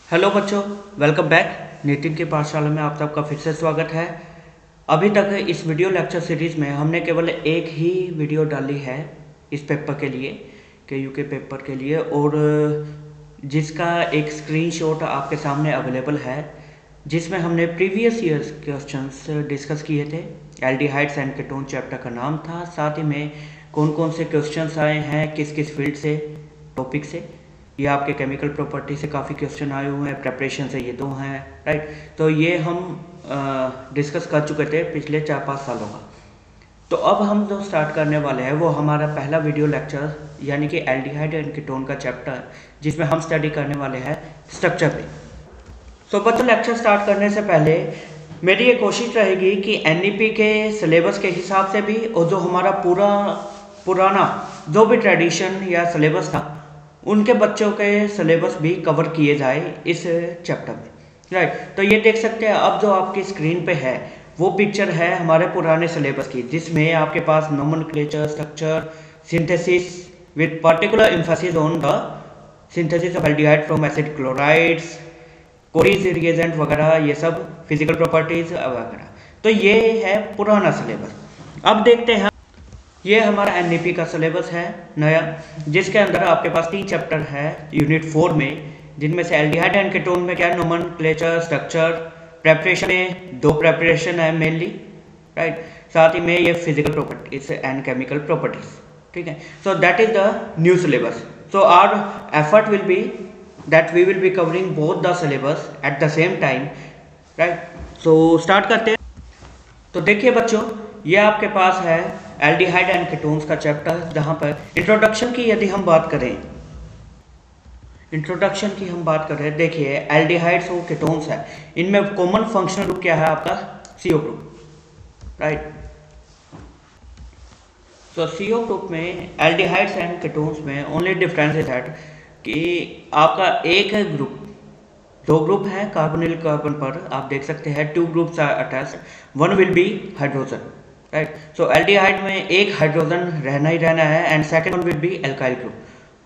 Hello बच्चों, welcome back. Nitin की पाठशाला में आप सबका फिर से स्वागत है। अभी तक इस वीडियो लेक्चर सीरीज़ में हमने केवल एक ही वीडियो डाली है इस पेपर के लिए, KU के पेपर के लिए, और जिसका एक स्क्रीनशॉट आपके सामने अवेलेबल है, जिसमें हमने प्रीवियस ईयर्स क्वेश्चंस डिस्कस किए थे। एल्डिहाइड्स एंड कीटोन चैप्टर का नाम था। साथ ही में कौन कौन से क्वेश्चंस आए हैं, किस किस फील्ड से, टॉपिक से। ये आपके केमिकल प्रॉपर्टी से काफ़ी क्वेश्चन आए हुए हैं, प्रेपरेशन से ये दो हैं, राइट। तो ये हम डिस्कस कर चुके थे पिछले 4-5 सालों का। तो अब हम जो स्टार्ट करने वाले हैं वो हमारा पहला वीडियो लेक्चर, यानी कि एल्डिहाइड एंड कीटोन का चैप्टर, जिसमें हम स्टडी करने वाले हैं स्ट्रक्चर पे। तो बच्चों, लेक्चर स्टार्ट करने से पहले मेरी ये कोशिश रहेगी कि NEP के सिलेबस के हिसाब से भी, और जो हमारा पुराना जो भी ट्रेडिशन या सिलेबस था, उनके बच्चों के सिलेबस भी कवर किए जाए इस चैप्टर में, राइट। तो ये देख सकते हैं, अब जो आपकी स्क्रीन पे है वो पिक्चर है हमारे पुराने सिलेबस की, जिसमें आपके पास nomenclature, structure, synthesis with particular emphasis on the synthesis of aldehyde from acid chlorides, Corey's reagent वगैरह, ये सब फिजिकल प्रॉपर्टीज वगैरह। तो ये है पुराना सिलेबस। अब देखते हैं, ये हमारा NEP का सिलेबस है नया, जिसके अंदर आपके पास 3 चैप्टर है यूनिट 4 में, जिनमें से एल्डिहाइड एंड कीटोन में क्या है, नोमेनक्लेचर, स्ट्रक्चर, प्रेपरेशन में 2 प्रेपरेशन है मेनली, राइट। साथ ही में ये physical properties and chemical properties, ठीक है। So that is the new syllabus. So our effort will be that we will be covering both the syllabus at the same time, right. So start करते हैं। तो देखिए बच्चों, ये आपके पास है एल्डिहाइड एंड कीटोन्स का चैप्टर, जहाँ पर इंट्रोडक्शन की यदि हम बात करें, देखिए एल्डिहाइड्स और कीटोन्स है, इनमें कॉमन फंक्शनल ग्रुप क्या है आपका, CO ग्रुप, राइट। तो CO ग्रुप में एल्डिहाइड्स एंड कीटोन्स में ओनली डिफरेंस इज दैट कि आपका एक ग्रुप, 2 ग्रुप हैं कार्बोनिल कार्बन पर, आप देख सकते हैं 2 groups are attached, 1 will be hydrogen, right. So aldehyde में एक हाइड्रोजन रहना ही रहना है, and second one will be alkyl group,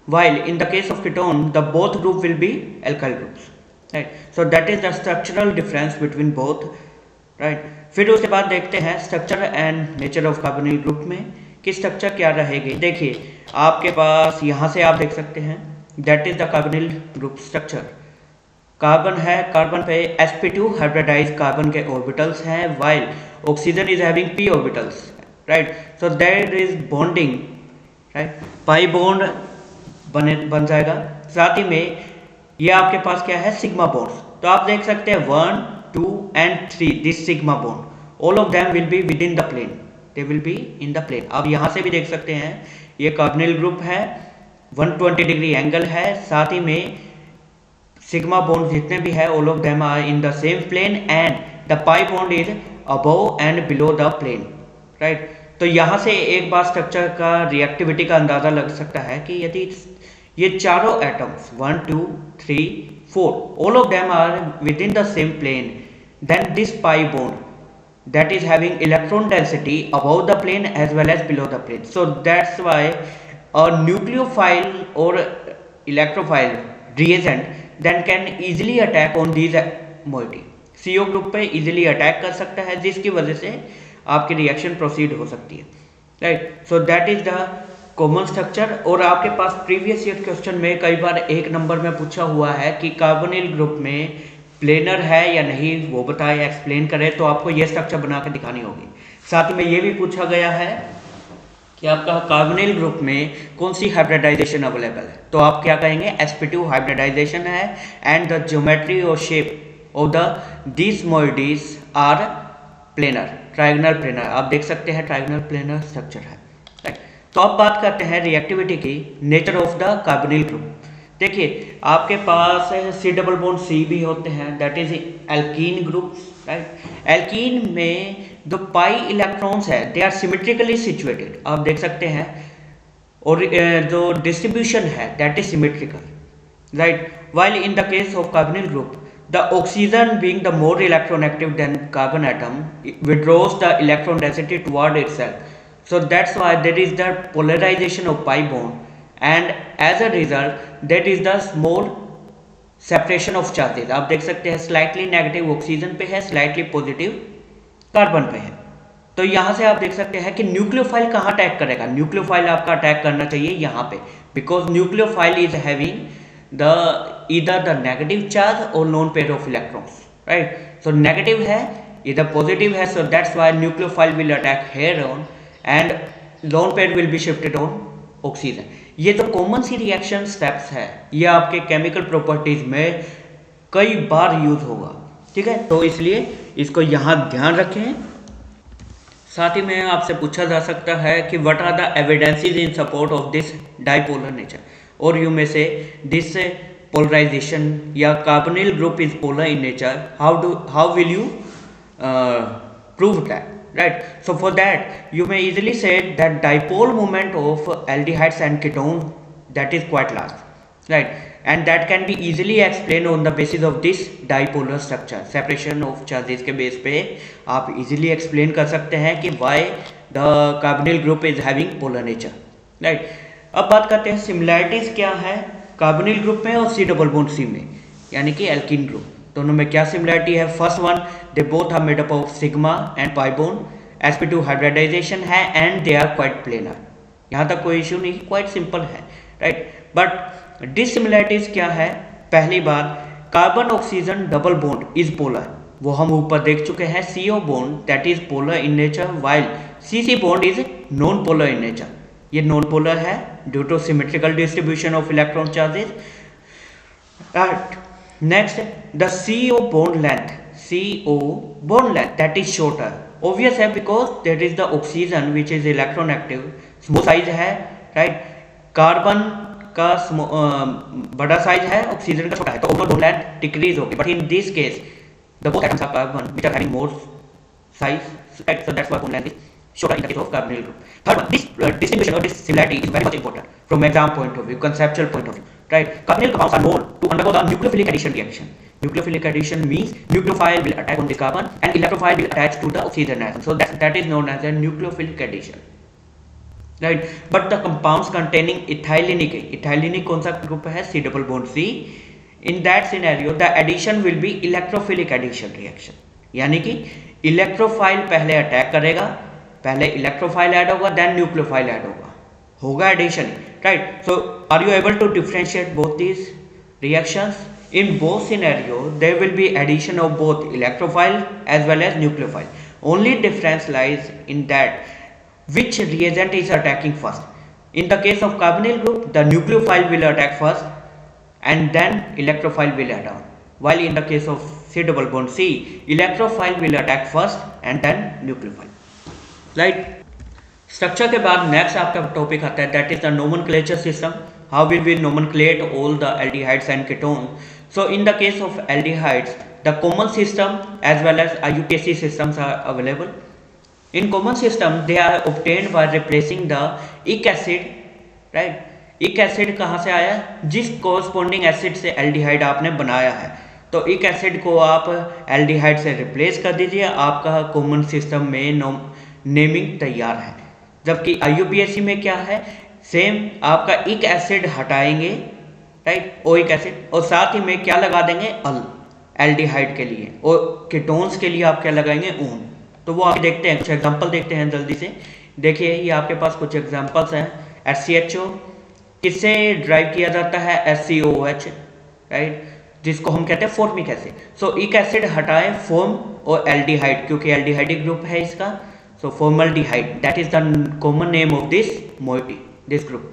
while in the case of ketone the both group will be alkyl groups, right. So that is the structural difference between both, right. फिर उसके बाद देखते हैं structure and nature of carbonyl group में कि structure क्या रहेगी। देखिए आपके पास यहाँ से आप देख सकते हैं, that is the carbonyl group structure. Carbon है, कार्बन पे sp2 हाइब्रिडाइज कार्बन के ऑर्बिटल्स हैं, while oxygen is having p orbitals, right. So there is bonding, right, pi bond बन जाएगा। साथ ही में ये आपके पास क्या है, सिग्मा बॉन्ड्स। तो आप देख सकते हैं 1, 2 and 3, this sigma bond, all of them will be with in the plane, they will be in the plane. आप यहाँ से भी देख सकते हैं, ये कार्बोनिल ग्रुप है, 120 डिग्री एंगल है। साथ ही में सिग्मा बॉन्ड जितने भी है, all of them are in the same plane, and the pi bond is above and below the plane, right. तो यहाँ से एक बार स्ट्रक्चर का रिएक्टिविटी का अंदाजा लग सकता है कि यदि ये चारों atoms 1, 2, 3, 4 all of them are within the same plane, then this pi bond that is having electron density above the plane as well as below the plane. So that's why a nucleophile or electrophile reagent then can easily attack on these moiety. CO group पे easily attack कर सकता है, जिसकी वजह से आपकी reaction proceed हो सकती है, right. So that is the common structure. और आपके पास प्रीवियस ईयर क्वेश्चन में कई बार 1 नंबर में पूछा हुआ है कि कार्बोनिल ग्रुप में प्लेनर है या नहीं, वो बताए, एक्सप्लेन करें। तो आपको ये स्ट्रक्चर बना के दिखानी होगी। साथ ही में ये भी पूछा गया है कि आपका कार्बोनिल ग्रुप में कौन सी हाइब्रिडाइजेशन अवेलेबल है। तो आप क्या कहेंगे, sp2 हाइब्रिडाइजेशन है, एंड द ज्योमेट्री और shape of the this moieties are planar, trigonal planar. आप देख सकते हैं ट्राइगोनल प्लेनर स्ट्रक्चर है, राइट। तो अब बात करते हैं रिएक्टिविटी की, nature of the carbonyl group. देखिए आपके पास C डबल बॉन्ड C भी होते हैं, that is alkene group, right. Alkene में जो पाई इलेक्ट्रॉन्स है, दे आर सिमेट्रिकली सिचुएटेड, आप देख सकते हैं, और जो डिस्ट्रीब्यूशन है that is symmetrical, right. While in the case of carbonyl group, the oxygen being the more electronegative than carbon atom, it withdraws the electron density toward itself. So that's why there is the polarization of pi bond, and as a result that is the small separation of charges आप देख सकते हैं, slightly negative oxygen पे है, slightly positive carbon पे है। तो यहाँ से आप देख सकते हैं कि न्यूक्लियोफाइल कहाँ अटैक करेगा, न्यूक्लियोफाइल आपका अटैक करना चाहिए यहाँ पे, because nucleophile is having the either the negative charge और lone pair of electrons, right. So negative है, इधर पॉजिटिव है, so that's why nucleophile will attack here on and lone pair will be shifted on oxygen. ये जो common सी reaction steps है ये आपके chemical properties में कई बार यूज होगा, ठीक है, तो इसलिए इसको यहाँ ध्यान रखें। साथ ही में आपसे पूछा जा सकता है कि what are the evidences in support of this dipolar nature, और यू में से दिस पोलराइजेशन या carbonyl group is polar in nature, how will you prove that, right? So for that you may easily say that dipole moment of aldehydes and ketone that is quite large, right, and that can be easily explained on the basis of this dipolar structure, separation of charges के base पे आप easily explain कर सकते हैं कि why the carbonyl group is having polar nature, right? अब बात करते हैं सिमिलैरिटीज क्या है कार्बोनिल ग्रुप में और सी डबल बॉन्ड सी में, यानी कि एल्कीन ग्रुप, दोनों में क्या सिमिलरिटी है। First one, they both are made up of sigma and pi bond, sp2 hybridisation है and they are quite planar, यहाँ तक कोई इशू नहीं, क्वाइट सिंपल है, राइट। बट डिसिमिलरिटीज क्या है, पहली बात carbon oxygen double bond is polar, वो हम ऊपर देख चुके हैं, CO bond that is polar in nature while CC bond is non polar in nature, ये नॉन पोलर है due two symmetrical distribution of electron charges, right. Next, the CO bond length that is shorter, obvious है because that is the oxygen which is electron active, small size है, right, carbon का बड़ा size है, oxygen का छोटा है, तो overall bond length decrease होगी, but in this case the both atoms are carbon which are having more size, right, so that's why bond length is shorter in the case of carbonyl group. Third one, this distinction or this similarity is very much important from exam point of view, conceptual point of view, right. Carbonyl compounds are known to undergo the nucleophilic addition reaction. Nucleophilic addition means nucleophile will attack on the carbon and electrophile will attach to the oxygen atom, so that is known as a nucleophilic addition, right. But the compounds containing ethylenic कौन सा group है, C double bond C, in that scenario the addition will be electrophilic addition reaction, यानी कि electrophile पहले attack करेगा, पहले electrophile add होगा then nucleophile add होगा addition, right. So are you able to differentiate both these reactions, in both scenario there will be addition of both electrophile as well as nucleophile, only difference lies in that which reagent is attacking first. In the case of carbonyl group the nucleophile will attack first and then electrophile will add on, while in the case of C double bond C electrophile will attack first and then nucleophile, right. Structure के बाद next आपका topic आता है that is the nomenclature system, how will we nomenclate all the aldehydes and ketone. So in the case of aldehydes the common system as well as IUPAC systems are available. In common system they are obtained by replacing the ic acid, right. इक acid कहाँ से आया, जिस corresponding acid से aldehyde आपने बनाया है, तो इक एसिड को आप एल्डिहाइड से रिप्लेस कर दीजिए, आपका कॉमन सिस्टम में नेमिंग तैयार है। जबकि IUPAC में क्या है, सेम आपका इक एसिड हटाएंगे, राइट, ओइक एसिड, और साथ ही में क्या लगा देंगे अल एल्डिहाइड के लिए, और कीटोन्स के लिए आप क्या लगाएंगे ऊन। तो वो आप देखते हैं, कुछ एग्जांपल देखते हैं जल्दी से। देखिए ये आपके पास कुछ एग्जांपल्स हैं। HCHO किससे ड्राइव किया जाता है, SCOH, राइट, जिसको हम कहते हैं फॉर्मिक एसिड। सो इक एसिड हटाए फॉर्म और एल्डिहाइड, क्योंकि एल्डिहाइडिक ग्रुप है इसका, so formaldehyde that is the common name of this moiety, this group,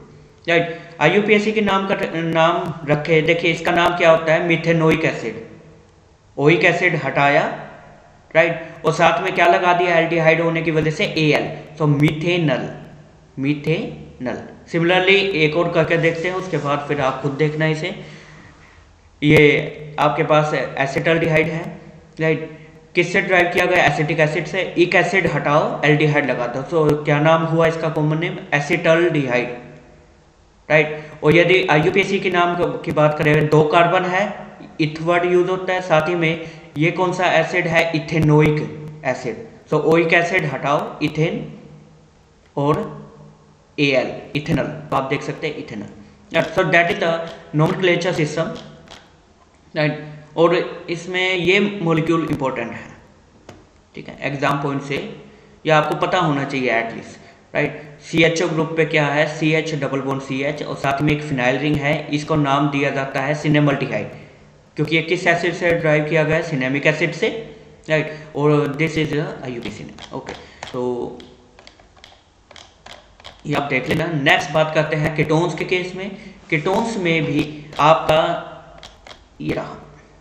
right. IUPAC के नाम रखे, देखिए इसका नाम क्या होता है, मिथेनोइक एसिड। ओइक एसिड हटाया, राइट, और साथ में क्या लगा दिया एल्डिहाइड होने की वजह से Al, सो मिथेनल। सिमिलरली एक और करके देखते हैं, उसके बाद फिर आप खुद देखना इसे। ये आपके पास एसिटल्डिहाइड है, राइट, किससे ड्राइव किया गया, एसिटिक एसिड से। इक एसिड हटाओ एल्डिहाइड लगा दो, तो क्या नाम हुआ इसका कॉमन नेम, एसिटल्डिहाइड, राइट। और यदि IUPAC के नाम की बात करें, 2 कार्बन है, इथ वर्ड यूज होता है, साथ ही में ये कौन सा एसिड है, इथेनोइक एसिड। सो ओइक एसिड हटाओ, इथेन और Al, इथेनल, तो आप देख सकते हैं ethanal. So that is the nomenclature system right. और इसमें ये मॉलिक्यूल इंपॉर्टेंट है, ठीक है, एग्जाम पॉइंट से या आपको पता होना चाहिए एटलीस्ट, राइट। CHO ग्रुप पे क्या है, CH डबल बॉन्ड CH और साथ में एक फिनाइल रिंग है, इसको नाम दिया जाता है सिनेमल्टीहाइड, क्योंकि ये किस एसिड से ड्राइव किया गया है, सिनेमिक एसिड से, राइट। और दिस इज IUPAC। ओके, तो ये आप देख लेना। नेक्स्ट बात करते हैं कीटोन्स के केस में। कीटोन्स में भी आपका ये रहा,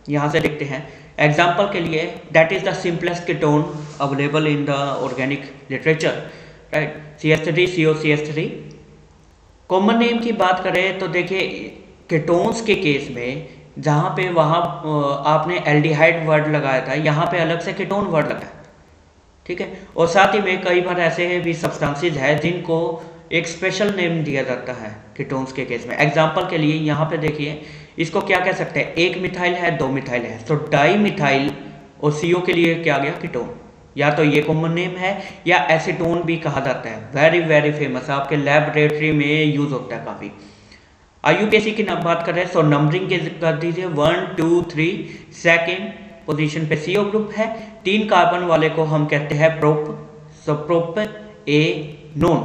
यहाँ से देखते हैं एग्जाम्पल के लिए, that is the simplest ketone available in the organic literature, right, CH3 COCH3। Common name की बात करें तो देखिए कीटोन्स के केस में जहाँ पे वहाँ आपने एल्डिहाइड वर्ड लगाया था, यहाँ पे अलग से कीटोन वर्ड लगा, ठीक है। और साथ ही में कई बार ऐसे भी सब्सटेंसेस है जिनको एक स्पेशल नेम दिया जाता है कीटोन्स के केस में। एग्जांपल के लिए यहाँ पे देखिए, इसको क्या कह सकते हैं, एक मिथाइल है, दो मिथाइल है, तो डाई मिथाइल और CO के लिए क्या गया, कीटोन। या तो ये कॉमन नेम है या एसीटोन भी कहा जाता है, वेरी वेरी फेमस, आपके लैबोरेटरी में यूज होता है काफ़ी। IUPAC की बात करें तो नंबरिंग कर दीजिए 1 2 3, सेकेंड पोजीशन पे CO ग्रुप है, 3 कार्बन वाले को हम कहते हैं प्रोप, सो प्रोप ए नोन,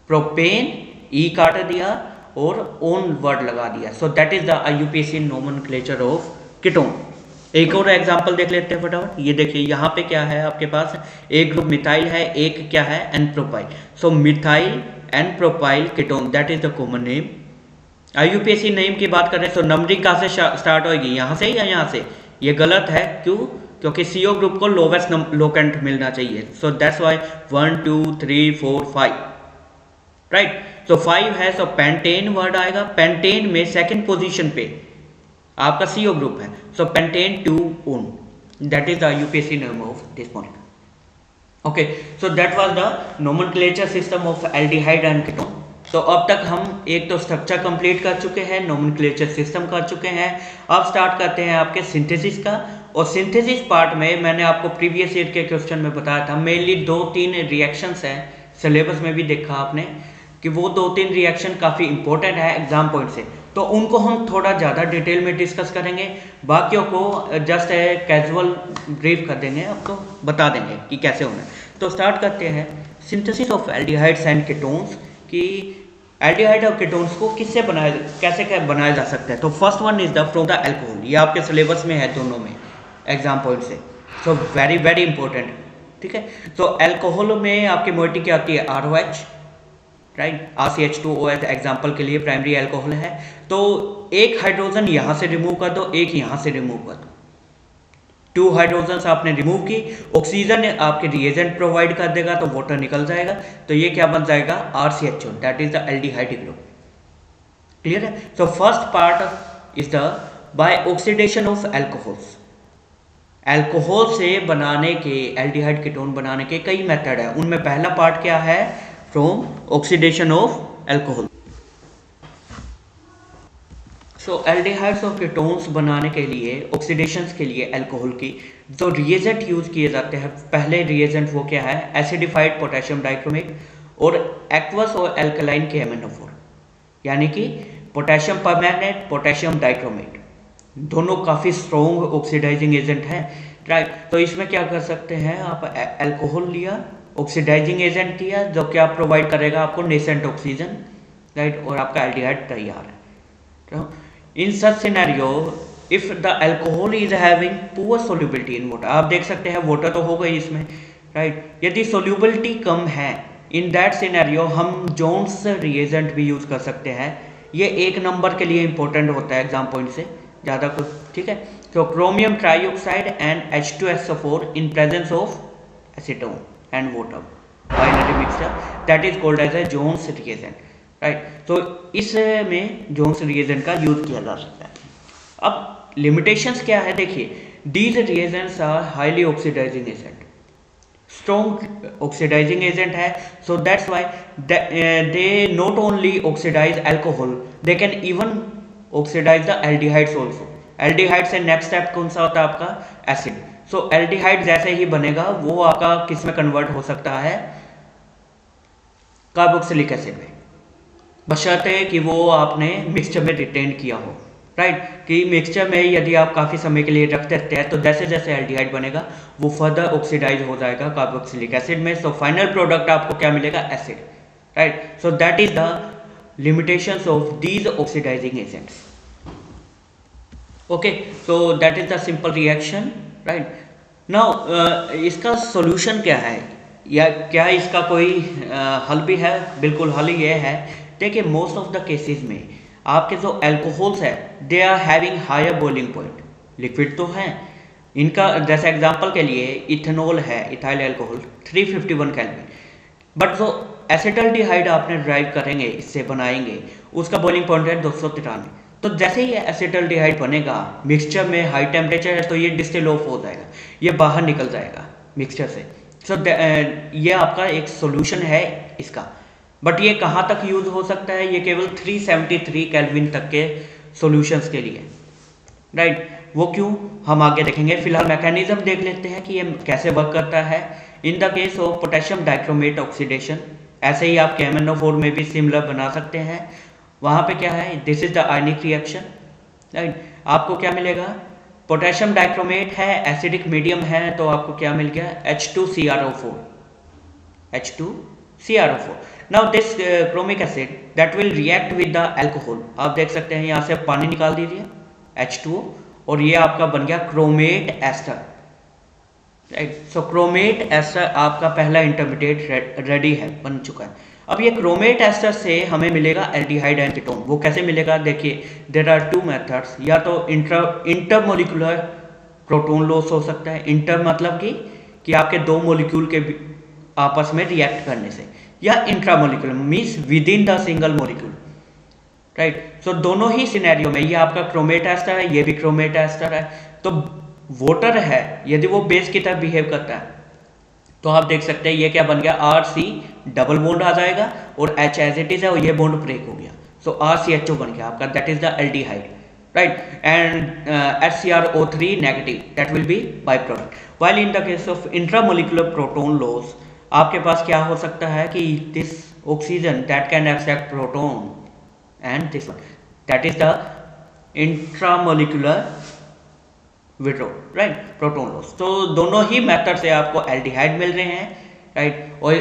प्रोपेन E काट दिया और ओन वर्ड लगा दिया, सो that is the IUPAC nomenclature of ketone. एक और एग्जांपल देख लेते हैं फटाफट। ये देखिए यहाँ पे क्या है आपके पास, एक ग्रुप मिथाइल है, एक क्या है, n propyl, so methyl n propyl ketone, that is the common name. IUPAC name की बात करें तो नंबरिंग कहाँ से स्टार्ट होगी, यहाँ से या यहाँ से, ये गलत है, क्यों, क्योंकि CO ग्रुप को लोवेस्ट लोकेंट मिलना चाहिए, सो दैट्स व्हाई 1 2 3 4 5, राइट। तो 5 है, सो पेंटेन वर्ड आएगा, पेंटेन में सेकंड पोजीशन पे आपका CO ग्रुप है, so pentane 2 one, that is the IUPAC name of this molecule. Okay, so that was the nomenclature system of aldehyde and ketone. तो अब तक हम एक तो स्ट्रक्चर कंप्लीट कर चुके हैं, नोमेनक्लेचर सिस्टम कर चुके हैं, अब स्टार्ट करते हैं आपके सिंथेसिस का। और सिंथेसिस पार्ट में मैंने आपको प्रीवियस ईयर के क्वेश्चन में बताया था, मेनली 2-3 रिएक्शंस हैं, सिलेबस में भी देखा आपने कि वो 2-3 रिएक्शन काफ़ी इंपॉर्टेंट है एग्जाम पॉइंट से, तो उनको हम थोड़ा ज़्यादा डिटेल में डिस्कस करेंगे, बाकियों को जस्ट कैजुअल ब्रीफ कर देंगे, आपको बता देंगे कि कैसे होना है। तो स्टार्ट करते हैं synthesis of aldehydes and ketones, कि एल्डिहाइड और कीटोन्स को किससे बनाया, कैसे बनाया जा सकता है। तो first one is the from the alcohol, ये आपके सिलेबस में है दोनों में एग्जाम पॉइंट से, सो वेरी वेरी इंपॉर्टेंट, ठीक है। तो अल्कोहल में आपकी मोइटी क्या आती है, ROH, राइट, RCH2OH एग्जाम्पल के लिए प्राइमरी अल्कोहल है। तो एक हाइड्रोजन यहाँ से रिमूव कर दो, एक यहाँ से रिमूव कर दो, 2 हाइड्रोजन आपने रिमूव की, ऑक्सीजन आपके रिएजेंट प्रोवाइड कर देगा तो वाटर निकल जाएगा, तो ये क्या बन जाएगा, RCHO, that is the aldehyde group, clear है। So first part is the by oxidation of alcohols, alcohol से बनाने के, एल्डिहाइड कीटोन बनाने के कई मेथड है, उनमें पहला पार्ट क्या है, from oxidation of alcohol. So aldehydes और कीटोन्स बनाने के लिए, ऑक्सीडेशंस के लिए अल्कोहल की जो रिएजेंट यूज किए जाते हैं, पहले रिएजेंट वो क्या है, एसिडिफाइड पोटेशियम डाइक्रोमेट और एक्वस और एल्कलाइन KMnO4, यानी कि पोटेशियम परमैंगनेट, पोटेशियम डाइक्रोमेट, दोनों काफ़ी स्ट्रॉन्ग ऑक्सीडाइजिंग एजेंट है, राइट। तो इसमें क्या कर सकते हैं आप, अल्कोहल लिया, ऑक्सीडाइजिंग एजेंट दिया, जो क्या प्रोवाइड करेगा आपको नेसेंट ऑक्सीजन, राइट, और आपका एल्डिहाइड तैयार है। तो in such scenario if the alcohol is having poor solubility in water, आप देख सकते हैं वाटर तो हो गई इसमें, राइट, यदि सोल्यूबिलिटी कम है, इन दैट सिनेरियो हम जोन्स रिएजेंट भी यूज कर सकते हैं, ये 1 नंबर के लिए इंपॉर्टेंट होता है एग्जाम पॉइंट से ज़्यादा कुछ, ठीक है। तो chromium trioxide and H2SO4 in presence of acetone and water, binary mixture, that is called as a Jones reagent, right. तो इसमें जोन्स रिएजेंट का यूज किया जा सकता है। अब लिमिटेशंस क्या है, देखिए these reagents are highly oxidising agent, strong oxidising agent है, so that's why they not only oxidise alcohol, they can even oxidise the aldehydes also. Aldehyde से नेक्स्ट स्टेप कौन सा होता है आपका, एसिड। सो एल्डिहाइड जैसे ही बनेगा वो आपका किस में कन्वर्ट हो सकता है, कार्बोक्सिलिक एसिड में, बशर्ते कि वो आपने मिक्सचर में रिटेन किया हो, राइट, कि मिक्सचर में यदि आप काफ़ी समय के लिए रख देते हैं तो जैसे जैसे एल्डिहाइड बनेगा वो फर्दर ऑक्सीडाइज हो जाएगा कार्बोक्सिलिक एसिड में, सो फाइनल प्रोडक्ट आपको क्या मिलेगा, acid, right. So that is the limitations of these oxidizing agents. Okay, so that is the simple reaction, right? Now इसका solution क्या है, या क्या इसका कोई हल भी है? बिल्कुल हल ये है, देखिए मोस्ट ऑफ द केसेस में आपके जो अल्कोहल्स है they are having higher boiling point, liquid तो है इनका, जैसे एग्जांपल के लिए इथेनॉल है, इथाइल अल्कोहल 351 केल्विन, बट जो एसिटल्डिहाइड आपने ड्राइव करेंगे, इससे बनाएंगे, उसका बॉइलिंग पॉइंट है 293। तो जैसे ही एसिटल्डिहाइड बनेगा मिक्सचर में हाई टेम्परेचर है तो ये डिस्टिल ऑफ हो जाएगा, ये बाहर निकल जाएगा मिक्सचर से। सो ये आपका एक सोल्यूशन है इसका, बट ये कहाँ तक यूज हो सकता है, ये केवल 373 केल्विन तक के सॉल्यूशंस के लिए, राइट। वो क्यों, हम आगे देखेंगे। फिलहाल मैकेनिज्म देख लेते हैं कि ये कैसे वर्क करता है। इन the case of potassium dichromate oxidation, ऐसे ही आप KMnO4 में भी सिमिलर बना सकते हैं। वहाँ पे क्या है, this is the ionic reaction, right. आपको क्या मिलेगा, पोटेशियम डाइक्रोमेट है, एसिडिक मीडियम है, तो आपको क्या मिल गया, H2CrO4, H2CrO4। Now this chromic acid that will react with the alcohol, आप देख सकते हैं यहाँ से पानी निकाल दीजिए H2O, और ये आपका बन गया क्रोमेट एस्टर, राइट। सो क्रोमेट एस्टर आपका पहला इंटरमीडिएट रेडी है, बन चुका है। अब ये क्रोमेट एस्टर से हमें मिलेगा एल्डिहाइड एंड कीटोन। वो कैसे मिलेगा, देखिए देयर आर टू मेथड्स, या तो इंटरमोलिकुलर प्रोटोन लॉस हो सकता है, इंटर मतलब कि आपके दो मोलिक्यूल के आपस में रिएक्ट करने से, या intramolecular means with in the single molecule, right. So दोनों ही सिनेरियो में, ये आपका क्रोमेट एस्टर है, ये भी क्रोमेट एस्टर है, तो वाटर है, यदि वो बेस की तरह बिहेव करता है तो आप देख सकते हैं ये क्या बन गया, RC डबल बॉन्ड आ जाएगा और H एज इट इज है और ये बॉन्ड ब्रेक हो गया, सो RCHO बन गया आपका, that is the aldehyde, right. And HCrO3 negative, that will be by product. While in the case of intramolecular proton loss, आपके पास क्या हो सकता है कि this oxygen that can accept proton and this one, that is the intramolecular withdraw, right, proton loss. तो दोनों ही method से आपको एल्डिहाइड मिल रहे हैं, राइट, और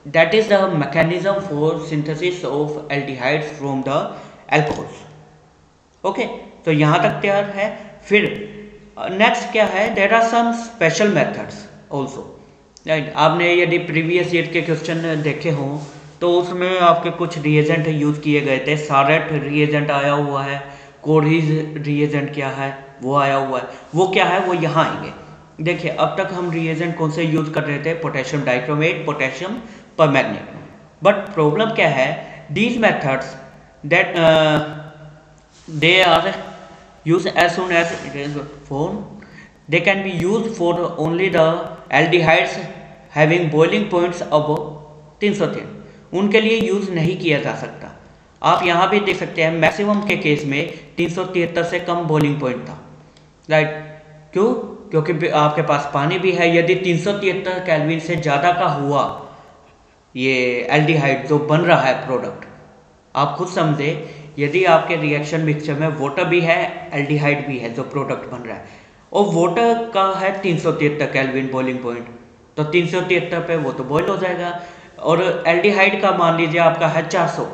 that is the mechanism for synthesis of aldehydes from the alcohols. Okay, तो यहाँ तक तैयार है। फिर नेक्स्ट क्या है, there are some special methods also, right. आपने यदि प्रीवियस ईयर के क्वेश्चन देखे हों तो उसमें आपके कुछ रिएजेंट यूज किए गए थे, सारेट रिएजेंट आया हुआ है, कोरिज रिएजेंट क्या है वो आया हुआ है, वो क्या है वो यहाँ आएंगे। देखिए अब तक हम रिएजेंट कौन से यूज कर रहे थे, potassium dichromate, potassium permanganate, but problem क्या है, these methods that they are use as soon as it is form, they can be use for only the aldehydes having boiling points above 303, उनके लिए use नहीं किया जा सकता। आप यहाँ भी देख सकते हैं मैक्सिमम के केस में 373 से कम बॉइलिंग पॉइंट था, राइट। क्यों, क्योंकि आपके पास पानी भी है। यदि 373 केल्विन से ज़्यादा का हुआ ये एल्डिहाइड जो बन रहा है प्रोडक्ट, आप खुद समझे, यदि आपके रिएक्शन मिक्सचर में वाटर भी है, एल्डिहाइड भी है जो प्रोडक्ट बन रहा है, और वाटर का है 373 केल्विन बॉइलिंग पॉइंट, तो 373 पे वो तो बॉयल हो जाएगा, और एल्डिहाइड का मान लीजिए आपका है 400,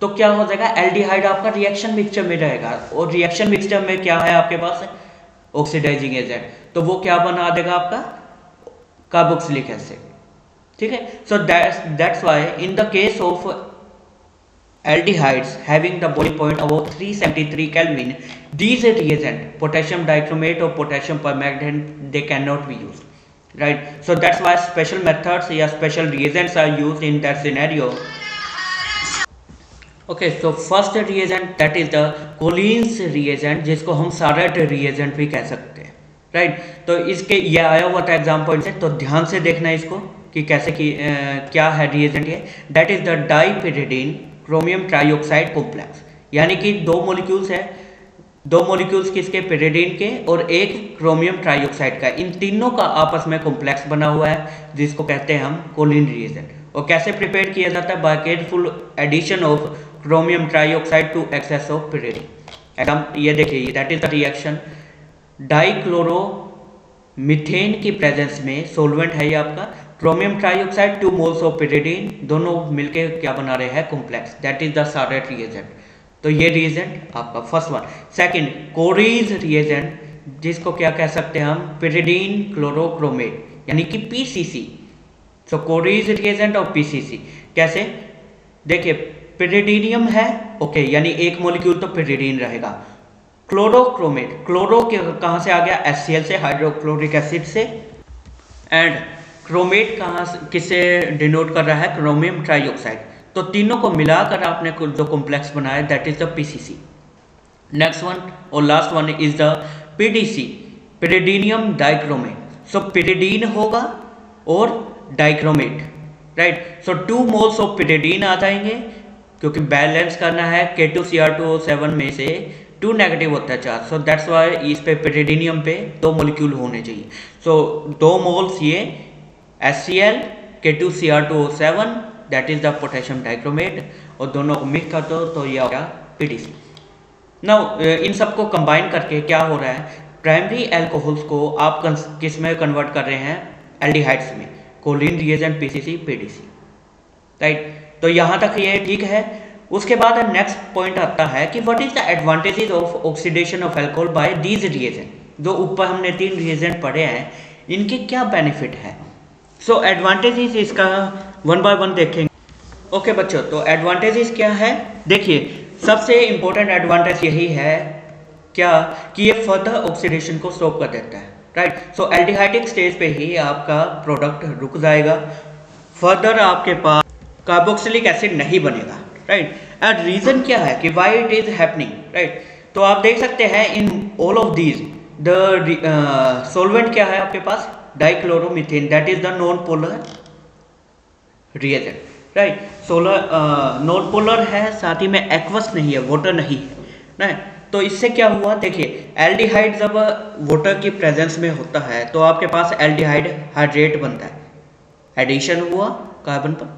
तो क्या हो जाएगा, एल्डिहाइड आपका रिएक्शन मिक्सचर में रहेगा, और रिएक्शन मिक्सचर में क्या है आपके पास, ऑक्सीडाइजिंग एजेंट, तो वो क्या बना देगा आपका, कार्बोक्सिलिक एसिड, ठीक है। So that's why in the case of aldehydes having the boiling point above 373 Kelvin, these reagent potassium dichromate or potassium permanganate they cannot be used, right. So that's why special methods या special reagents are used in that scenario. Okay, so first reagent that is the Collins reagent, जिसको हम सारेट reagent भी कह सकते हैं, right. तो इसके ये आया हुआ था एग्जाम पॉइंट से, तो ध्यान से देखना इसको कि कैसे कि क्या है रिएजेंट ये, that is the dipyridine chromium trioxide complex, यानी कि दो मॉलिक्यूल्स है, दो मॉलिक्यूल्स किसके, पिरिडीन के, और एक क्रोमियम ट्राइऑक्साइड का, इन तीनों का आपस में कॉम्प्लेक्स बना हुआ है जिसको कहते हैं हम कोलिन रिएजेंट। और कैसे प्रिपेयर किया जाता है, by careful addition of chromium trioxide to excess of pyridine, ये देखिए, that is the reaction dichloromethane की प्रेजेंस में सोलवेंट है ये आपका chromium trioxide 2 moles of pyridine, दोनों मिलके क्या बना रहे हैं complex, that is the Sarett reagent. तो ये रिएजेंट आपका first one. Second Corey's reagent, जिसको क्या कह सकते हैं हम, पिरिडीन क्लोरोक्रोमेट, यानी कि पीसीसी। सो कोरीज रिएजेंट और पीसीसी कैसे, देखिए पिरिडीनियम है, ओके, यानी एक मॉलिक्यूल तो पिरिडीन रहेगा। क्लोरोक्रोमेट, क्लोरो कहाँ से आ गया, HCl से, हाइड्रोक्लोरिक एसिड से। एंड क्रोमेट कहाँ से, किससे डिनोट कर रहा है, क्रोमियम ट्राइऑक्साइड। तो तीनों को मिलाकर आपने जो कॉम्प्लेक्स बनाया that is the PCC. Next one और last one is the PDC, pyridinium dichromate. So pyridine होगा और dichromate, right. So 2 moles of pyridine आ जाएंगे, क्योंकि बैलेंस करना है K2Cr2O7 में से 2 नेगेटिव होता है चार्ज। सो दैट्स वाई इस पे पिरिडीनियम पे 2 मॉलिक्यूल होने चाहिए। सो 2 मोल्स ये HCl K2Cr2O7 that is the potassium dichromate, और दोनों को मिक्स कर दो तो ये हो गया पीडीसी। नाउ इन सबको कंबाइन करके क्या हो रहा है, प्राइमरी एल्कोहल्स को आप किस में कन्वर्ट कर रहे हैं, एल्डिहाइड्स में, Collin reagent PCC PDC, right. तो यहाँ तक ये ठीक है। उसके बाद नेक्स्ट पॉइंट आता है कि what is the advantages of oxidation of alcohol by these reagent. जो ऊपर हमने 3 रिएजेंट पढ़े हैं, इनके क्या बेनिफिट है। सो एडवांटेजेस इसका 1 बाय 1 देखेंगे। ओके बच्चों, तो एडवांटेजेस क्या है, देखिए सबसे इंपॉर्टेंट एडवांटेज यही है क्या, कि ये फर्दर ऑक्सीडेशन को स्टॉप कर देता है, राइट। सो एल्डिहाइडिक स्टेज पे ही आपका प्रोडक्ट रुक जाएगा, फर्दर आपके पास कार्बोक्सिलिक एसिड नहीं बनेगा, राइट। एंड रीजन क्या है कि why it is happening, right. तो आप देख सकते हैं in all of these the solvent क्या है आपके पास, dichloromethane, that is the non polar reagent, right. Non polar है, साथ ही में एक्वस नहीं है, वाटर नहीं है, राइट। तो इससे क्या हुआ, देखिए एल्डिहाइड जब वाटर की प्रेजेंस में होता है तो आपके पास एल्डिहाइड हाइड्रेट बनता है, एडिशन हुआ कार्बन पर,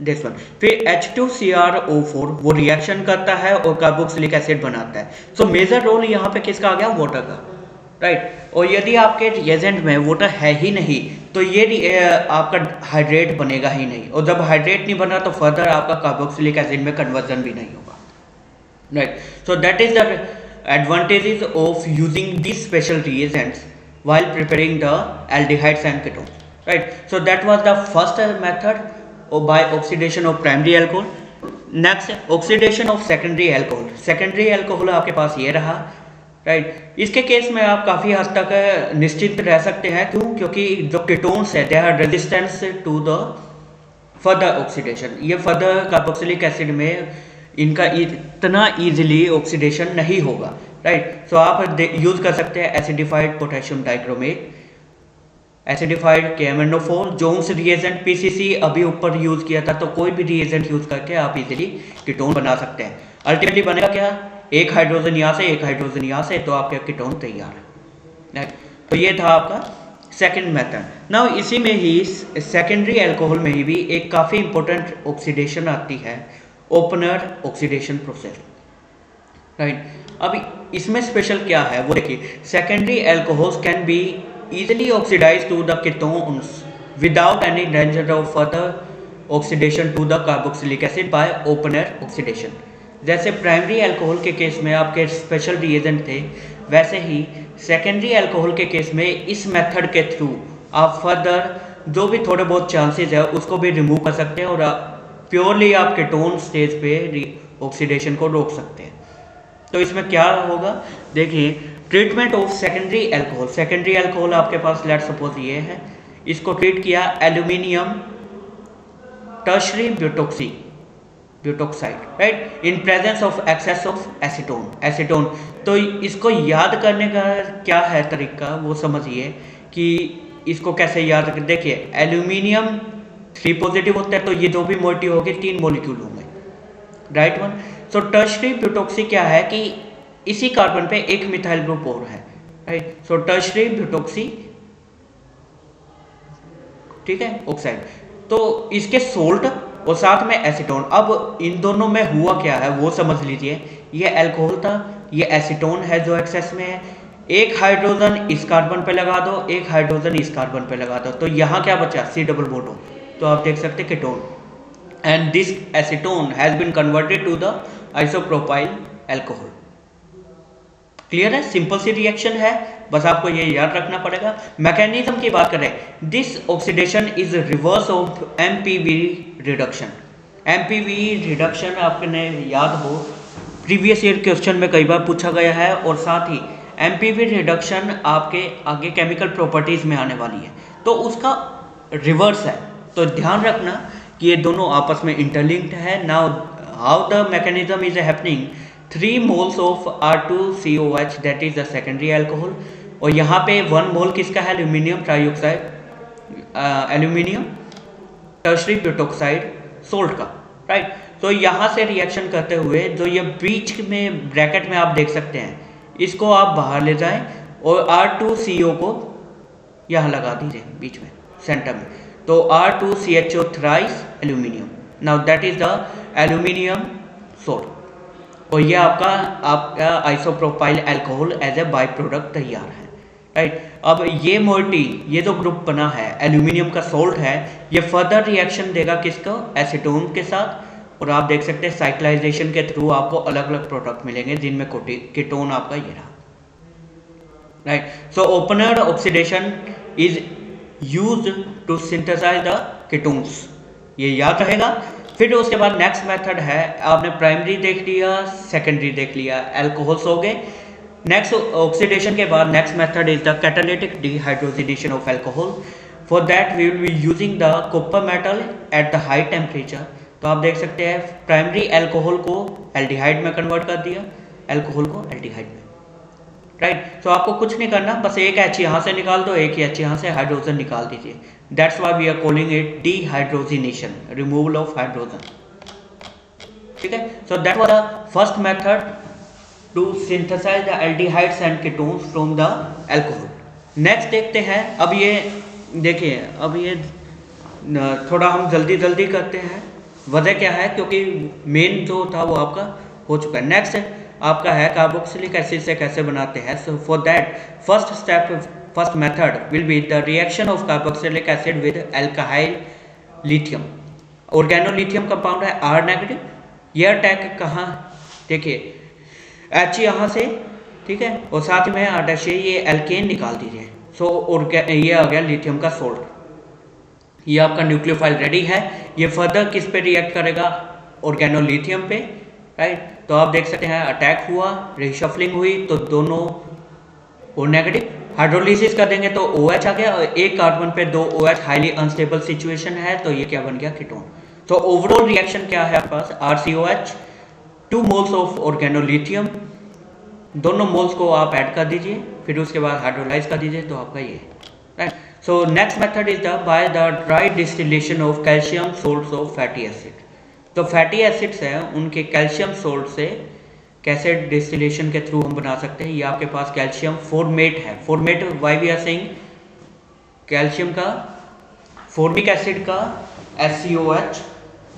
दिस वन। फिर H2CrO4 वो रिएक्शन करता है और कार्बोक्सिलिक एसिड बनाता है। सो मेजर रोल यहाँ पे किसका आ गया, वाटर का, राइट। और यदि आपके रिएजेंट में वाटर है ही नहीं तो ये आपका हाइड्रेट बनेगा ही नहीं, और जब हाइड्रेट नहीं बना तो फर्दर आपका कार्बोक्सिलिक एसिड में कन्वर्जन भी नहीं होगा, right. So that is the advantages of using this special reagents while preparing the aldehydes and ketones, right. So that was the first method by oxidation of primary alcohol. Next, oxidation of secondary alcohol. Secondary alcohol आपके पास ये रहा, right. इसके case में आप काफ़ी हद तक निश्चित रह सकते हैं, क्यों, क्योंकि जो कीटोन्स है they are resistance to the further oxidation. ये फर्दर कार्बोक्सिलिक एसिड में इनका इतना इजीली ऑक्सीडेशन नहीं होगा, राइट। सो आप यूज़ कर सकते हैं acidified potassium dichromate, acidified KMnO4, Jones reagent PCC अभी ऊपर यूज़ किया था। तो कोई भी रिएजेंट यूज़ करके आप इजीली कीटोन बना सकते हैं। अल्टीमेटली बनेगा क्या, एक हाइड्रोजन यहाँ से, एक हाइड्रोजन यहाँ से, तो आपका कीटोन तैयार है। तो ये था आपका सेकंड मेथड। नाउ इसी में ही सेकेंडरी अल्कोहल में ही भी एक काफ़ी इंपॉर्टेंट ऑक्सीडेशन आती है, ओपनर ऑक्सीडेशन प्रोसेस, राइट। अभी इसमें स्पेशल क्या है वो देखिए, secondary alcohols can be easily oxidized to the ketones without any danger of further oxidation to the carboxylic acid by opener oxidation। जैसे प्राइमरी अल्कोहल के केस में आपके स्पेशल रिएजेंट थे, वैसे ही सेकेंडरी अल्कोहल के केस में इस मेथड के थ्रू आप फर्दर जो भी थोड़े बहुत चांसेस है उसको भी रिमूव कर सकते हैं और प्योरली आप कीटोन स्टेज पे ऑक्सीडेशन को रोक सकते हैं। तो इसमें क्या होगा, देखिए treatment of secondary alcohol. Secondary alcohol आपके पास लेट सपोज ये है, इसको ट्रीट किया aluminium tertiary butoxide, right, in presence of excess of acetone. तो इसको याद करने का क्या है तरीका वो समझिए कि इसको कैसे याद कर। देखिए एल्यूमिनियम 3 पॉजिटिव होता है, तो ये जो भी मोइटी होगी 3 मॉलिक्यूल होंगे, राइट वन। सो टर्शरी ब्यूटोक्सी क्या है कि इसी कार्बन पे एक मिथाइल ग्रुप और है, राइट। सो टर्शरी ब्यूटोक्सी, ठीक है, ऑक्साइड। तो इसके सोल्ट और साथ में एसीटोन। अब इन दोनों में हुआ क्या है वो समझ लीजिए ये अल्कोहल था, ये एसीटोन है जो एक्सेस में है। एक हाइड्रोजन इस कार्बन पे लगा दो, एक हाइड्रोजन इस कार्बन पे लगा दो, तो यहाँ क्या बचा, C डबल बॉन्ड O, तो आप देख सकते हैं ketone. And this acetone has been converted to the isopropyl alcohol. Clear है, सिंपल सी रिएक्शन है, बस आपको ये याद रखना पड़ेगा। मैकेनिज्म की बात करें, this oxidation is reverse of MPV reduction. MPV reduction आपने याद हो प्रीवियस ईयर क्वेश्चन में कई बार पूछा गया है, और साथ ही MPV रिडक्शन आपके आगे केमिकल प्रॉपर्टीज में आने वाली है, तो उसका रिवर्स है। तो ध्यान रखना कि ये दोनों आपस में इंटरलिंक्ड है। Now how the mechanism is happening, 3 moles of R2COH that is the secondary alcohol, और यहाँ पे 1 mole किसका है, aluminium trioxide, aluminium tertiary butoxide salt का, राइट। तो यहाँ से रिएक्शन करते हुए जो ये बीच में ब्रैकेट में आप देख सकते हैं, इसको आप बाहर ले जाएं और R2CO को यहाँ लगा दीजिए बीच में सेंटर में, तो R2CHO thrice aluminium, now that is the aluminium salt, और ये आपका isopropyl alcohol as a by product तैयार है, राइट। अब ये मोइटी, ये जो ग्रुप बना है एल्यूमिनियम का सोल्ट है, ये फर्दर रिएक्शन देगा किसको, एसीटोन के साथ, और आप देख सकते हैं साइक्लाइजेशन के थ्रू आपको अलग अलग प्रोडक्ट मिलेंगे जिनमें कीटोन आपका ये रहा, right. So Oppenauer oxidation is used to synthesize the ketones, ये याद रहेगा। फिर उसके बाद नेक्स्ट मेथड है, आपने प्राइमरी देख लिया, सेकेंडरी देख लिया, अल्कोहल्स हो गए। नेक्स्ट ऑक्सीडेशन के बाद next method is the catalytic dehydrogenation of alcohol. For that we will be using the copper metal at the high temperature. तो आप देख सकते हैं प्राइमरी अल्कोहल को एल्डिहाइड में कन्वर्ट कर दिया, अल्कोहल को एल्डिहाइड में, राइट। तो आपको कुछ नहीं करना, बस एक H यहाँ से निकाल दो, एक H यहाँ से हाइड्रोजन निकाल दीजिए। That's why we are calling it dehydrogenation, removal of hydrogen, ठीक है। So that was the first method to synthesize the aldehydes and ketones from the alcohol. Next देखते हैं, अब ये देखिए, अब ये थोड़ा हम जल्दी करते हैं, वजह क्या है, क्योंकि मेन जो था वो आपका हो चुका है। नेक्स्ट आपका है कार्बोक्सिलिक एसिड से कैसे बनाते हैं। So for that first method will be the reaction of carboxylic acid with alkyl lithium. Organolithium compound है R नेगेटिव, ये अटैक कहाँ, देखिए H यहाँ से, ठीक है, और साथ में R' ये एल्केन निकाल दीजिए। सो ये आ गया लिथियम का सोल्ट, ये आपका न्यूक्लियोफाइल रेडी है। ये फर्दर किस पे रिएक्ट करेगा, ऑर्गेनोलिथियम पे, राइट। तो आप देख सकते हैं अटैक हुआ, रीशफलिंग हुई, तो दोनों O नेगेटिव, हाइड्रोलिसिस कर देंगे तो OH आ गया, और एक कार्बन पे 2 OH, हाईली अनस्टेबल सिचुएशन है, तो ये क्या बन गया, कीटोन। तो ओवरऑल रिएक्शन क्या है आपके पास, RCOH, 2 moles ऑफ ऑर्गेनोलिथियम, दोनों मोल्स को आप ऐड कर दीजिए, फिर उसके बाद हाइड्रोलाइज कर दीजिए, तो आपका ये, right. So next method is the by the dry distillation of calcium salts of fatty acid. तो फैटी एसिड्स हैं, उनके कैल्शियम सोल्ट से कैसे डिस्टिलेशन के थ्रू हम बना सकते हैं। ये आपके पास कैल्शियम फॉर्मेट है, formate why we are saying, calcium का फॉर्मिक एसिड का SCOH,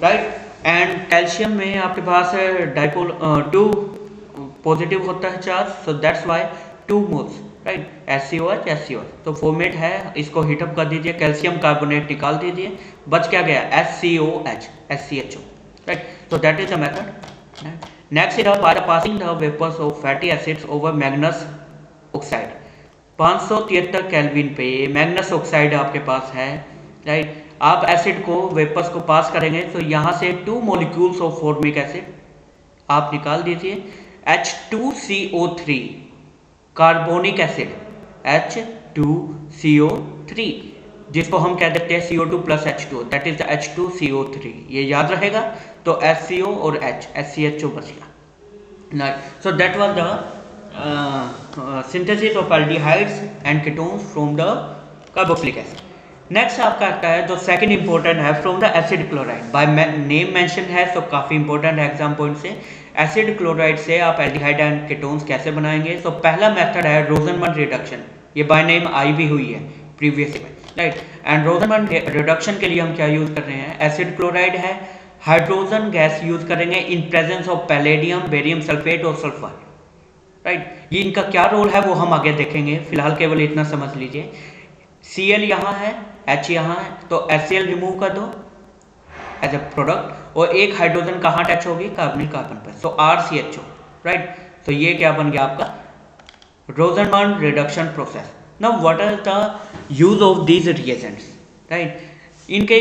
राइट। एंड कैल्शियम में आपके पास डाइपोल 2 पॉजिटिव होता है charge, so that's why 2 moles, right, SCOH। तो फॉर्मेट है, इसको हीटअप कर दीजिए, कैल्शियम कार्बोनेट निकाल दीजिए, बच क्या गया, SCOH, SCHO, right. So that is the method. Next is by passing the vapors of fatty acids over Magnus oxide. 573 kelvin पे मैग्नस ऑक्साइड आपके पास है, राइट। आप एसिड को, वेपर्स को पास करेंगे, तो यहाँ से 2 molecules ऑफ फॉर्मिक एसिड आप निकाल दीजिए, H2CO3 कार्बोनिक एसिड, H2CO3, जिसको हम कह देते हैं CO2 + H2, that is H2CO3, ये याद रहेगा। तो SCO और H, SCHO बच गया। सो that was the synthesis of aldehydes and ketones from the carboxylic acid. Next आपका आता है जो सेकंड इंपॉर्टेंट है, from the acid chloride, by name mention है, तो काफ़ी इंपॉर्टेंट है एग्जाम पॉइंट से। एसिड क्लोराइड से आप एल्डिहाइड एंड कीटोन्स कैसे बनाएंगे। तो पहला मेथड है रोजनमन रिडक्शन, ये बाय नेम आई भी हुई है प्रीवियस में, राइट। एंड रोजनमन रिडक्शन के लिए हम क्या यूज कर रहे हैं, एसिड क्लोराइड है, हाइड्रोजन गैस यूज करेंगे इन presence of palladium, barium sulphate और सल्फर, राइट। ये इनका क्या रोल है वो हम आगे देखेंगे, फिलहाल केवल इतना समझ लीजिए। Cl यहाँ है, H यहाँ है, तो HCl रिमूव कर दो एज ए प्रोडक्ट, और एक हाइड्रोजन कहाँ अटैच होगी, कार्बनिल कार्बन पर, सो RCHO, राइट। तो ये क्या बन गया आपका Rosenmund reduction process. Now what is the use of these reagents, right. इनके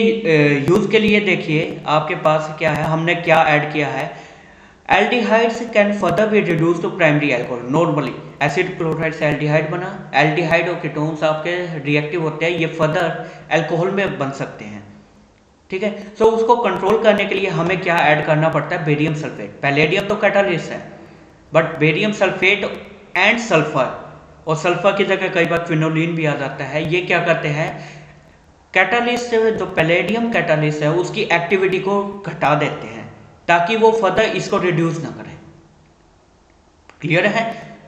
यूज के लिए देखिए आपके पास क्या है, हमने क्या ऐड किया है, aldehydes can further be reduce to primary alcohol. Normally acid chloride से एल्डिहाइड बना, एल्डिहाइड और कीटोन्स आपके रिएक्टिव होते हैं, ये फर्दर अल्कोहल में बन सकते हैं, ठीक है। सो उसको कंट्रोल करने के लिए हमें क्या ऐड करना पड़ता है, बेरियम सल्फेट। पैलेडियम तो कैटालिस्ट है, but barium sulphate and sulphur, और सल्फर की जगह कई बार क्विनोलिन भी आ जाता है, ये क्या करते हैं, कैटालिस्ट जो पैलेडियम कैटालिस्ट है उसकी एक्टिविटी को घटा देते हैं ताकि वो फर्दर इसको रिड्यूस ना करें। क्लियर है?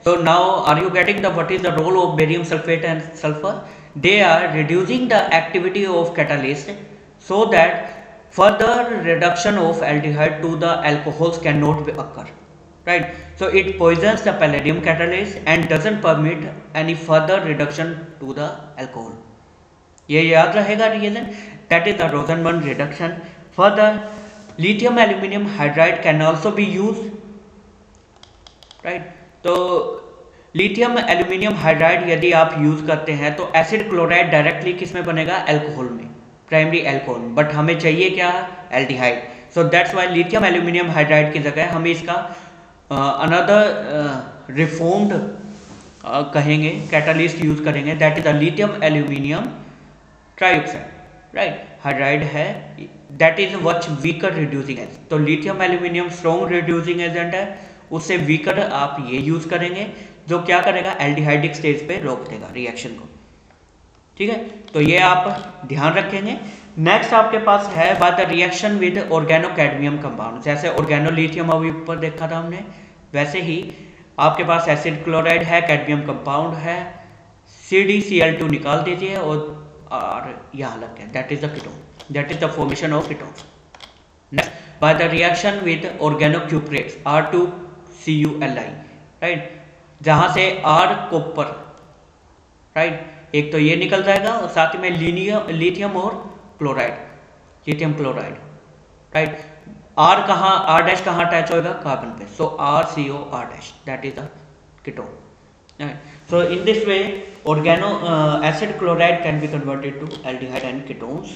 So now are you getting the what is the role of barium sulfate and sulfur? They are reducing the activity of catalyst so that further reduction of aldehyde to the alcohols cannot occur, right? So it poisons the palladium catalyst and doesn't permit any further reduction to the alcohol. ये याद रहेगा reason, that is the Rosenberg reduction. Further, lithium aluminum hydride can also be used, right? तो lithium aluminium hydride यदि आप use करते हैं तो acid chloride directly किस में बनेगा, अल्कोहल में, प्राइमरी अल्कोहल, बट हमें चाहिए क्या, aldehyde. So that's why lithium aluminium hydride की जगह हमें इसका अनदर रिफॉर्म्ड कहेंगे कैटालिस्ट यूज करेंगे, that is the lithium aluminium trioxide, right. Hydride है, that is much weaker reducing agent. तो lithium aluminium strong reducing agent है, उससे वीकर आप ये यूज करेंगे जो क्या करेगा, एल्डिहाइडिक स्टेज पे रोक देगा रिएक्शन को, ठीक है। तो ये आप ध्यान रखेंगे। नेक्स्ट आपके पास है by the reaction with organo cadmium compound. जैसे ऑर्गेनो लिथियम अभी ऊपर देखा था हमने, वैसे ही आपके पास एसिड क्लोराइड है, कैडमियम कंपाउंड है, CdCl2 निकाल दीजिए और यहाँ लग गया, that is the ketone, that is the formation of ketone. Next by the reaction with organo cuprates R2CuLi, right, जहां से R कॉपर, राइट, एक तो ये निकल जाएगा और साथ में लिथियम और chloride, lithium chloride, right. R कहाँ, R' कहाँ अटैच होगा, कार्बन पे, so RCOR', that is the ketone, right. So in this way organo acid chloride can be converted to aldehyde and ketones.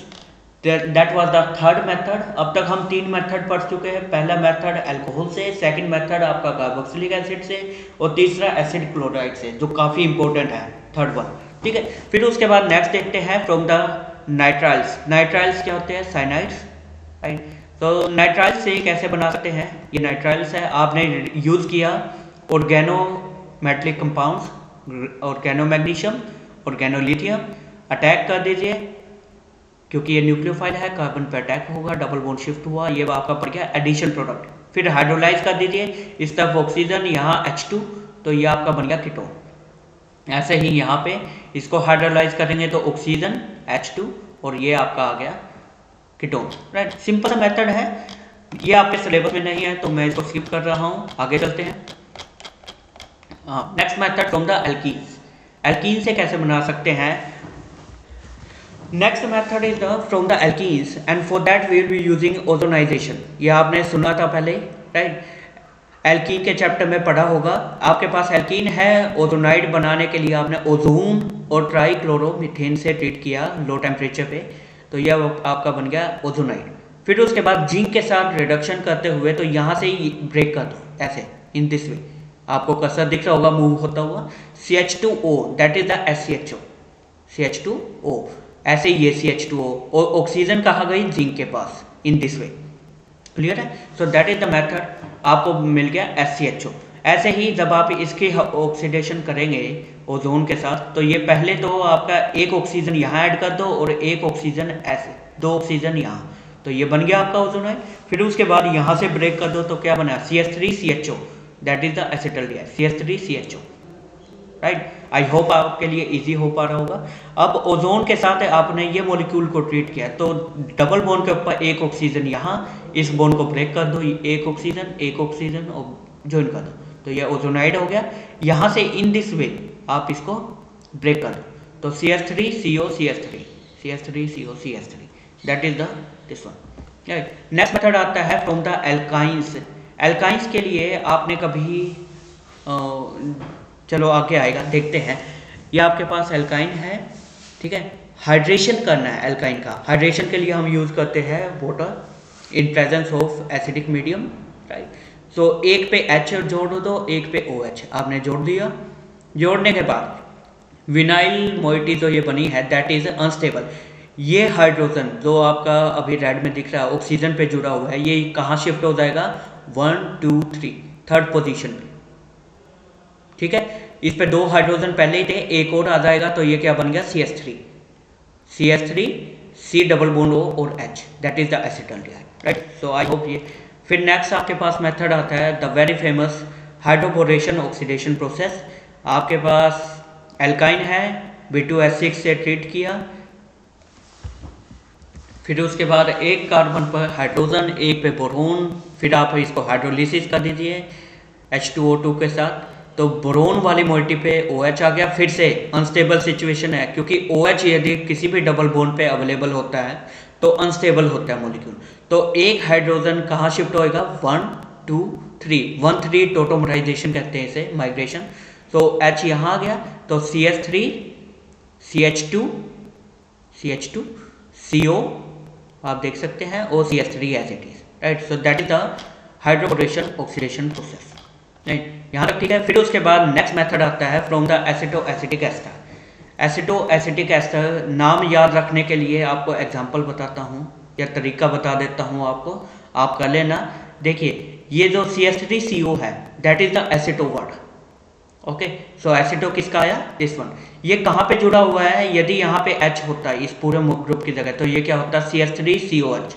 That was the third method. अब तक हम 3 method पढ़ चुके हैं। पहला मेथड अल्कोहल से, सेकंड मेथड आपका carboxylic acid से, और तीसरा एसिड क्लोराइड से, जो काफ़ी इंपॉर्टेंट है, थर्ड वन, ठीक है। फिर उसके बाद नेक्स्ट देखते हैं फ्रॉम द नाइट्राइल्स। नाइट्राइल्स क्या होते हैं, साइनाइड्स, राइट। तो नाइट्राइल्स से कैसे बना सकते हैं, ये नाइट्राइल्स है, आपने यूज़ किया organo metallic compounds, organo magnesium, organo lithium, attack कर दीजिए, क्योंकि ये न्यूक्लियोफाइल है, कार्बन पे अटैक होगा, डबल बॉन्ड शिफ्ट हुआ, ये आपका पड़ गया एडिशन प्रोडक्ट। फिर हाइड्रोलाइज कर दीजिए, इस तरफ ऑक्सीजन, यहाँ H2, तो ये आपका बन गया कीटोन। ऐसे ही यहाँ पे इसको हाइड्रोलाइज करेंगे तो ऑक्सीजन H2 और ये आपका आ गया कीटोन, राइट। सिंपल मेथड है, ये आपके सिलेबस में नहीं है तो मैं इसको स्किप कर रहा हूँ, आगे चलते हैं। Next method from the alkenes. Alkene से कैसे बना सकते हैं, next method is from the alkenes and for that we will be using ozonisation. ये आपने सुना था पहले, राइट, एल्कीन के चैप्टर में पढ़ा होगा। आपके पास एल्कीन है, ओजोनाइड बनाने के लिए आपने ओजोन और ट्राइक्लोरोमीथेन से ट्रीट किया लो टेम्परेचर पे, तो यह आपका बन गया ओजोनाइड। फिर उसके बाद जिंक के साथ रिडक्शन करते हुए तो यहाँ से ही ब्रेक कर दो, ऐसे इन दिस वे, आपको कर्सर दिख रहा होगा मूव होता हुआ, CH2O, that is the SCHO, CH2O, ऐसे ही ये CH2O, और ऑक्सीजन कहाँ गई, जिंक के पास, इन दिस वे, क्लियर है। So that is the method, आपको मिल गया SCHO। ऐसे ही जब आप इसकी ऑक्सीडेशन करेंगे ओजोन के साथ, तो ये पहले तो आपका एक ऑक्सीजन यहाँ ऐड कर दो और एक ऑक्सीजन ऐसे, 2 ऑक्सीजन यहाँ, तो ये बन गया आपका ओजोनाइड। फिर उसके बाद यहाँ से ब्रेक कर दो तो क्या बना, CH3CHO, that is the acetaldehyde, CH3CHO, right. I hope आपके लिए इजी हो पा रहा होगा। अब ओजोन के साथ आपने ये मॉलिक्यूल को ट्रीट किया तो डबल बॉन्ड के ऊपर एक ऑक्सीजन यहाँ, इस बॉन्ड को ब्रेक कर दो, एक ऑक्सीजन और ज्वाइन कर दो, तो ये ओजोनाइड हो गया। यहाँ से इन दिस वे आप इसको ब्रेक कर दो, तो CH3CO CH3 CH3CO CH3, that is the this one. Next method आता है फ्रॉम द एल्काइंस। एल्काइंस के लिए आपने कभी चलो आगे आएगा, देखते हैं। ये आपके पास एल्काइन है, ठीक है। हाइड्रेशन करना है एल्काइन का। हाइड्रेशन के लिए हम यूज करते हैं water in presence of acidic medium, right. So एक पे H जोड़ दो, एक पे OH आपने जोड़ दिया। जोड़ने के बाद विनाइल मोइटी जो ये बनी है दैट इज अनस्टेबल। ये हाइड्रोजन जो आपका अभी रेड में दिख रहा है ऑक्सीजन पे जुड़ा हुआ है, ये कहाँ शिफ्ट हो जाएगा? 1 2 3 थर्ड पोजीशन पे, ठीक है। इस पे 2 हाइड्रोजन पहले ही थे, एक और आ जाएगा तो ये क्या बन गया? CH3 C double bond O और H, that is the acetaldehyde, right. So I hope ये। फिर नेक्स्ट आपके पास मेथड आता है the very famous hydroboration oxidation process. आपके पास एल्काइन है, B2H6 से ट्रीट किया, फिर उसके बाद एक कार्बन पर हाइड्रोजन, एक पे बोरोन, फिर आप इसको हाइड्रोलिसिस कर दीजिए H2O2 के साथ, तो बोरोन वाली मोइटी पे OH आ गया। फिर से अनस्टेबल सिचुएशन है, क्योंकि OH यदि किसी भी डबल बॉन्ड पे अवेलेबल होता है तो अनस्टेबल होता है मॉलिक्यूल। तो एक हाइड्रोजन कहाँ शिफ्ट होएगा? 1 2 3 1 3 टोटोमराइजेशन कहते हैं इसे, माइग्रेशन। तो H यहाँ आ गया, तो CH3 CH2 CO आप देख सकते हैं, और CH3 as it is, right. So that is the hydroboration oxidation process, right. यहाँ तक ठीक है। फिर उसके बाद नेक्स्ट मेथड आता है from the aceto acetic ester. Aceto acetic ester नाम याद रखने के लिए आपको एग्जांपल बताता हूँ या तरीका बता देता हूँ आपको, आप कर लेना। देखिए ये जो CH3CO है that is the aceto word, okay. So aceto किसका आया? This one. ये कहाँ पे जुड़ा हुआ है? यदि यहाँ पे H होता है इस पूरे ग्रुप की जगह, तो ये क्या होता है? CH3COH,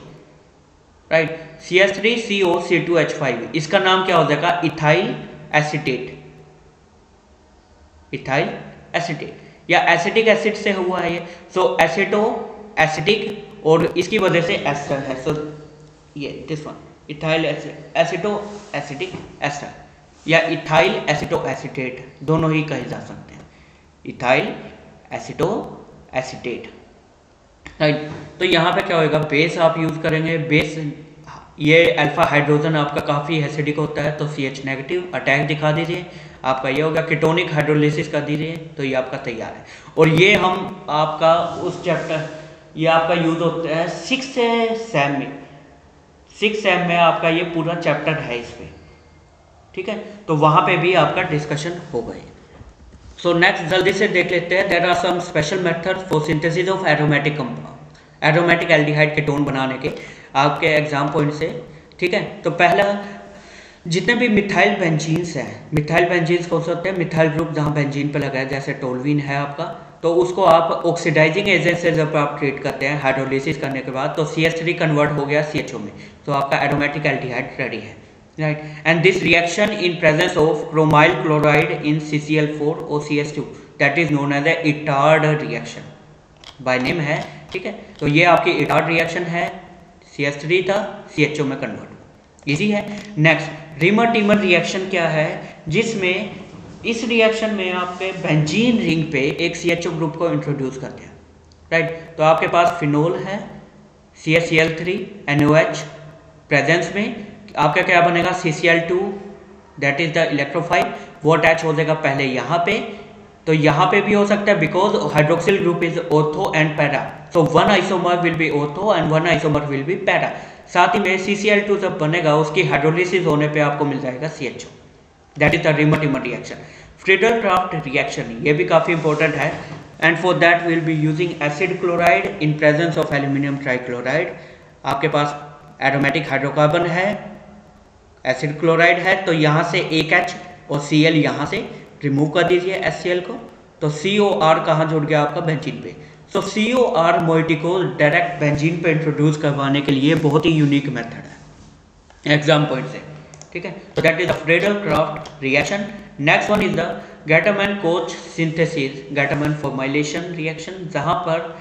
right. CH3CO C2H5, इसका नाम क्या हो जाएगा? इथाइल एसिटेट या एसिटिक एसिड से हुआ है ये। सो एसिटो एसिटिक और इसकी वजह से एस्टर है, सो ये this one ethyl aceto acetic ester या इथाइल एसिटो एसिटेट, दोनों ही कहे जा सकते हैं, इथाइल एसिटो एसिटेट, राइट। तो यहाँ पे क्या होएगा? बेस आप यूज करेंगे। बेस ये अल्फा हाइड्रोजन आपका काफ़ी एसिडिक होता है, तो CH नेगेटिव अटैक दिखा दीजिए, आपका ये होगा। कीटोनिक हाइड्रोलिसिस कर दीजिए, तो ये आपका तैयार है। और ये हम आपका उस चैप्टर, ये आपका यूज होता है 6 सेम में आपका ये पूरा चैप्टर है इस पे, ठीक है। तो वहाँ पे भी आपका डिस्कशन हो गई। सो नेक्स्ट जल्दी से देख लेते हैं। There are some special method for synthesis of aromatic compound, aromatic aldehyde ketone बनाने के आपके एग्जाम पॉइंट से, ठीक है। तो पहला, जितने भी मिथाइल बेंजीन्स हैं, मिथाइल बेंजीन्स कौन से होते हैं? मिथाइल ग्रुप जहाँ बेंजीन पे लगा है, जैसे टोलवीन है आपका, तो उसको आप ऑक्सीडाइजिंग एजेंट से जब आप ट्रीट करते हैं हाइड्रोलिसिस करने के बाद, तो CH3 कन्वर्ट हो गया CHO में, तो आपका एरोमेटिक एल्डिहाइड रेडी है, right. And this reaction in presence of chromyl chloride in CCl4 और CH2 that is known as a Etard reaction, by name है, ठीक है। तो ये आपकी इटार्ड रिएक्शन है, CH3 था CHO में कन्वर्ट, इजी है। नेक्स्ट रिमर टीमर रिएक्शन क्या है? जिसमें इस रिएक्शन में आपके बेंजीन रिंग पे एक CHO ग्रुप को इंट्रोड्यूस करते हैं, राइट। तो आपके पास फिनोल है, CaCl3 NOH प्रेजेंस में आपका क्या बनेगा? CCl2 that is the electrophile, वो अटैच हो जाएगा पहले यहाँ पे, तो यहाँ पे भी हो सकता है because hydroxyl group is ortho and para, so one isomer will be ortho and one isomer will be para। साथ ही में CCl2 जब बनेगा उसकी हाइड्रोलिसिस होने पे आपको मिल जाएगा CHO, that is the reamer reaction. Friedel-Crafts reaction, ये भी काफ़ी इंपॉर्टेंट है, and for that will be using acid chloride in presence of aluminium trichloride. आपके पास एरोमेटिक हाइड्रोकार्बन है, एसिड क्लोराइड है, तो यहाँ से एक H और Cl यहाँ से रिमूव कर दीजिए HCl को, तो COR कहाँ जुड़ गया आपका? बेंजीन पे। सो COR मोइटी को डायरेक्ट बेंजीन पे इंट्रोड्यूस करवाने के लिए बहुत ही यूनिक मेथड है एग्जाम पॉइंट से, ठीक है। तो that is the Friedel-Crafts reaction. Next one is the Gattermann-Koch synthesis, Gattermann formulation reaction, जहां पर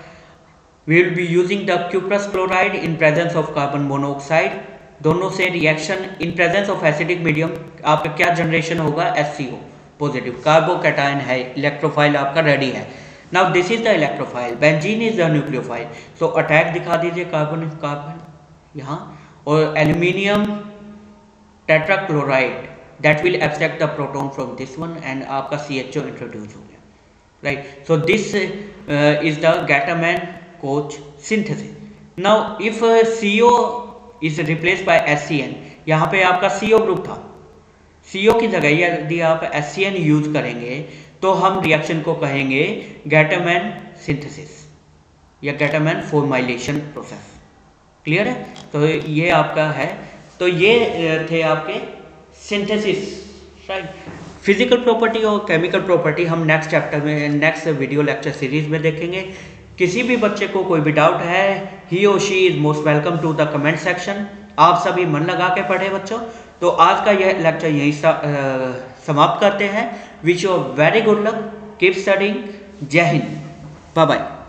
we will be using the cuprous chloride in presence of carbon monoxide दोनों से reaction in presence of acidic medium आपका क्या generation होगा, HCO positive, carbocation है, electrophile आपका ready है। Now this is the electrophile, benzene is the nucleophile. So attack दिखा दीजिए कार्बन कार्बन यहाँ, और aluminium tetrachloride that will abstract the proton from this one and आपका CHO इंट्रोड्यूस हो गया, right. So this is the Gattermann Koch synthesis. Now if CO is replace by HCN, यहाँ पे आपका CO ग्रुप था, CO की जगह यदि आप HCN यूज करेंगे तो हम रिएक्शन को कहेंगे गैटामैन सिंथेसिस या गैटामैन फॉर्माइलेशन प्रोसेस। क्लियर है? तो ये आपका है। तो ये थे आपके सिंथेसिस, राइट। फिजिकल प्रॉपर्टी और केमिकल प्रॉपर्टी हम नेक्स्ट चैप्टर में, नेक्स्ट वीडियो लेक्चर सीरीज में देखेंगे। किसी भी बच्चे को कोई भी डाउट है, ही और she is most welcome to the comment section. आप सभी मन लगा के पढ़े बच्चों। तो आज का यह लेक्चर यहीं समाप्त करते हैं। Wish you very good luck, keep studying. जय हिंद, बाय बाय।